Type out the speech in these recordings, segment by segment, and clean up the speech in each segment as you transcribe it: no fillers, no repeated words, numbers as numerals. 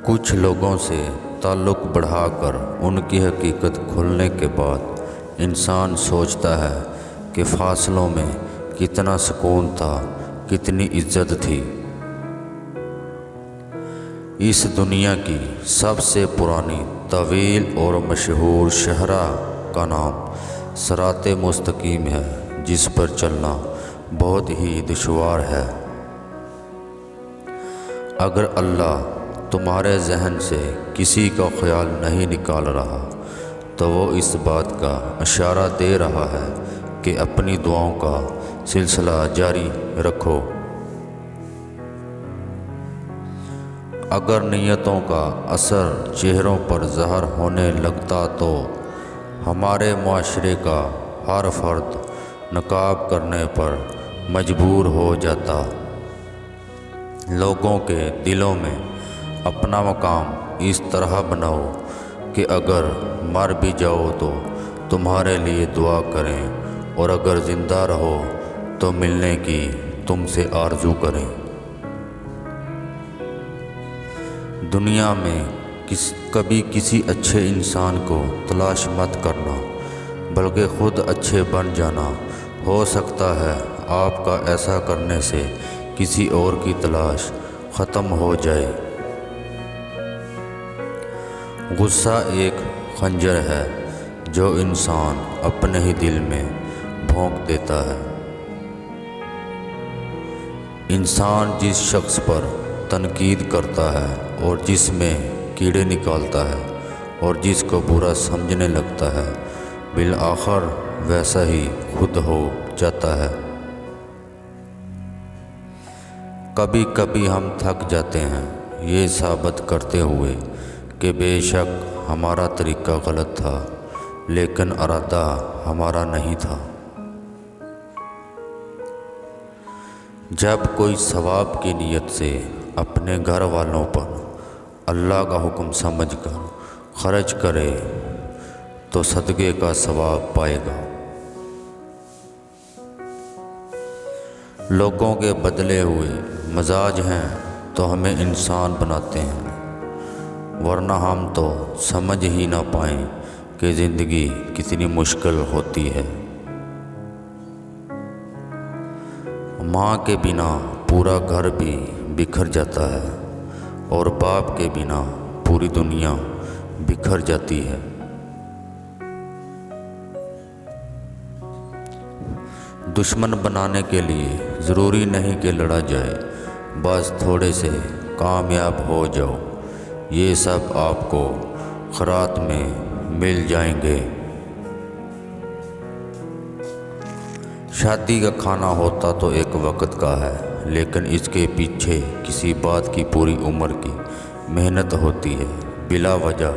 کچھ لوگوں سے تعلق بڑھا کر ان کی حقیقت کھلنے کے بعد انسان سوچتا ہے کہ فاصلوں میں کتنا سکون تھا، کتنی عزت تھی۔ اس دنیا کی سب سے پرانی، طویل اور مشہور شاہراہ کا نام صراط مستقیم ہے، جس پر چلنا بہت ہی دشوار ہے۔ اگر اللہ تمہارے ذہن سے کسی کا خیال نہیں نکال رہا تو وہ اس بات کا اشارہ دے رہا ہے کہ اپنی دعاؤں کا سلسلہ جاری رکھو۔ اگر نیتوں کا اثر چہروں پر ظاہر ہونے لگتا تو ہمارے معاشرے کا ہر فرد نقاب کرنے پر مجبور ہو جاتا۔ لوگوں کے دلوں میں اپنا مقام اس طرح بناؤ کہ اگر مر بھی جاؤ تو تمہارے لیے دعا کریں، اور اگر زندہ رہو تو ملنے کی تم سے آرزو کریں۔ دنیا میں کبھی کسی اچھے انسان کو تلاش مت کرنا، بلکہ خود اچھے بن جانا۔ ہو سکتا ہے آپ کا ایسا کرنے سے کسی اور کی تلاش ختم ہو جائے۔ غصہ ایک خنجر ہے جو انسان اپنے ہی دل میں بھونک دیتا ہے۔ انسان جس شخص پر تنقید کرتا ہے اور جس میں کیڑے نکالتا ہے اور جس کو برا سمجھنے لگتا ہے، بالآخر ویسا ہی خود ہو جاتا ہے۔ کبھی کبھی ہم تھک جاتے ہیں یہ ثابت کرتے ہوئے کہ بے شک ہمارا طریقہ غلط تھا، لیکن ارادہ ہمارا نہیں تھا۔ جب کوئی ثواب کی نیت سے اپنے گھر والوں پر اللہ کا حکم سمجھ کر خرچ کرے تو صدقے کا ثواب پائے گا۔ لوگوں کے بدلے ہوئے مزاج ہیں تو ہمیں انسان بناتے ہیں، ورنہ ہم تو سمجھ ہی نہ پائیں کہ زندگی کتنی مشکل ہوتی ہے۔ ماں کے بنا پورا گھر بھی بکھر جاتا ہے، اور باپ کے بنا پوری دنیا بکھر جاتی ہے۔ دشمن بنانے کے لیے ضروری نہیں کہ لڑا جائے، بس تھوڑے سے کامیاب ہو جاؤ، یہ سب آپ کو خیرات میں مل جائیں گے۔ شادی کا کھانا ہوتا تو ایک وقت کا ہے، لیکن اس کے پیچھے کسی بات کی پوری عمر کی محنت ہوتی ہے۔ بلا وجہ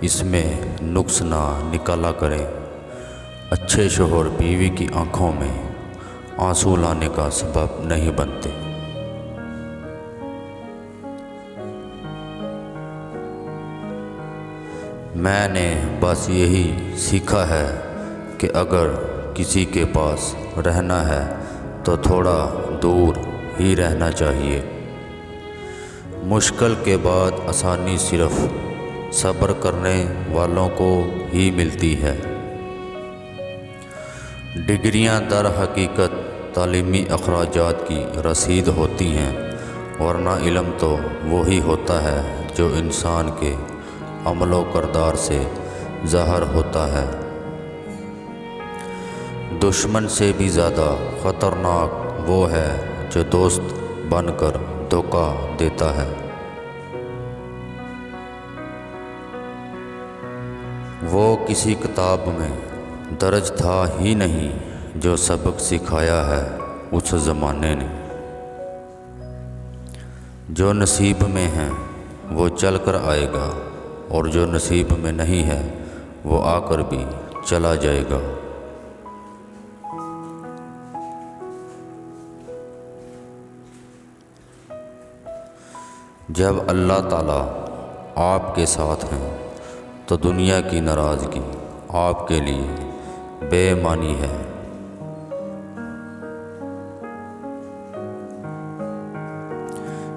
اس میں نقص نہ نکالا کریں۔ اچھے شوہر بیوی کی آنکھوں میں آنسو لانے کا سبب نہیں بنتے۔ میں نے بس یہی سیکھا ہے کہ اگر کسی کے پاس رہنا ہے تو تھوڑا دور ہی رہنا چاہیے۔ مشکل کے بعد آسانی صرف صبر کرنے والوں کو ہی ملتی ہے۔ ڈگریاں در حقیقت تعلیمی اخراجات کی رسید ہوتی ہیں، ورنہ علم تو وہی ہوتا ہے جو انسان کے عمل و کردار سے ظاہر ہوتا ہے۔ دشمن سے بھی زیادہ خطرناک وہ ہے جو دوست بن کر دھوکہ دیتا ہے۔ وہ کسی کتاب میں درج تھا ہی نہیں جو سبق سکھایا ہے اس زمانے نے۔ جو نصیب میں ہے وہ چل کر آئے گا، اور جو نصیب میں نہیں ہے وہ آ کر بھی چلا جائے گا۔ جب اللہ تعالیٰ آپ کے ساتھ ہیں تو دنیا کی ناراضگی آپ کے لیے بے معنی ہے۔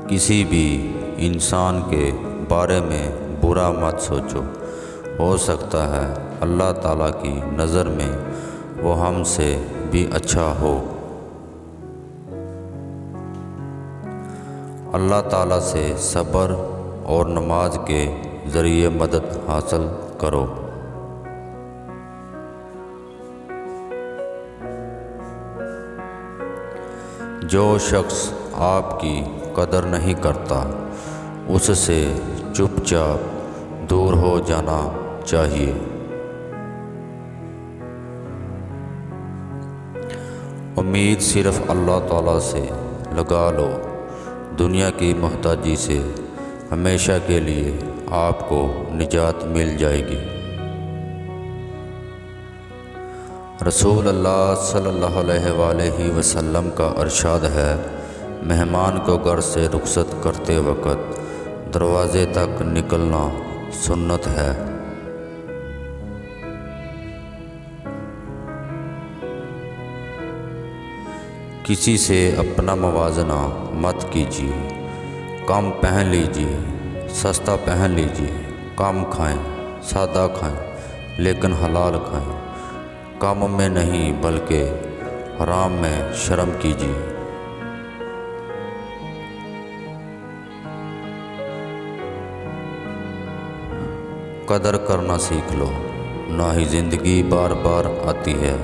کسی بھی انسان کے بارے میں برا مت سوچو، ہو سکتا ہے اللہ تعالیٰ کی نظر میں وہ ہم سے بھی اچھا ہو۔ اللہ تعالیٰ سے صبر اور نماز کے ذریعے مدد حاصل کرو۔ جو شخص آپ کی قدر نہیں کرتا اس سے چپ چاپ دور ہو جانا چاہیے۔ امید صرف اللہ تعالیٰ سے لگا لو، دنیا کی محتاجی سے ہمیشہ کے لیے آپ کو نجات مل جائے گی۔ رسول اللہ صلی اللہ علیہ وآلہ وسلم کا ارشاد ہے، مہمان کو گھر سے رخصت کرتے وقت دروازے تک نکلنا سنت ہے۔ کسی سے اپنا موازنہ مت کیجیے، کم پہن لیجیے، سستا پہن لیجیے، کم کھائیں، سادہ کھائیں لیکن حلال کھائیں، کم میں نہیں بلکہ حرام میں شرم کیجیے۔ قدر کرنا سیکھ لو، نہ ہی زندگی بار بار آتی ہے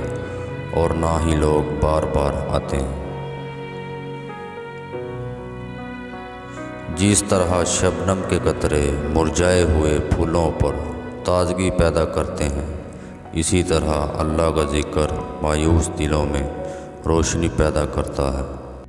اور نہ ہی لوگ بار بار آتے ہیں۔ جس طرح شبنم کے قطرے مرجھائے ہوئے پھولوں پر تازگی پیدا کرتے ہیں، اسی طرح اللہ کا ذکر مایوس دلوں میں روشنی پیدا کرتا ہے۔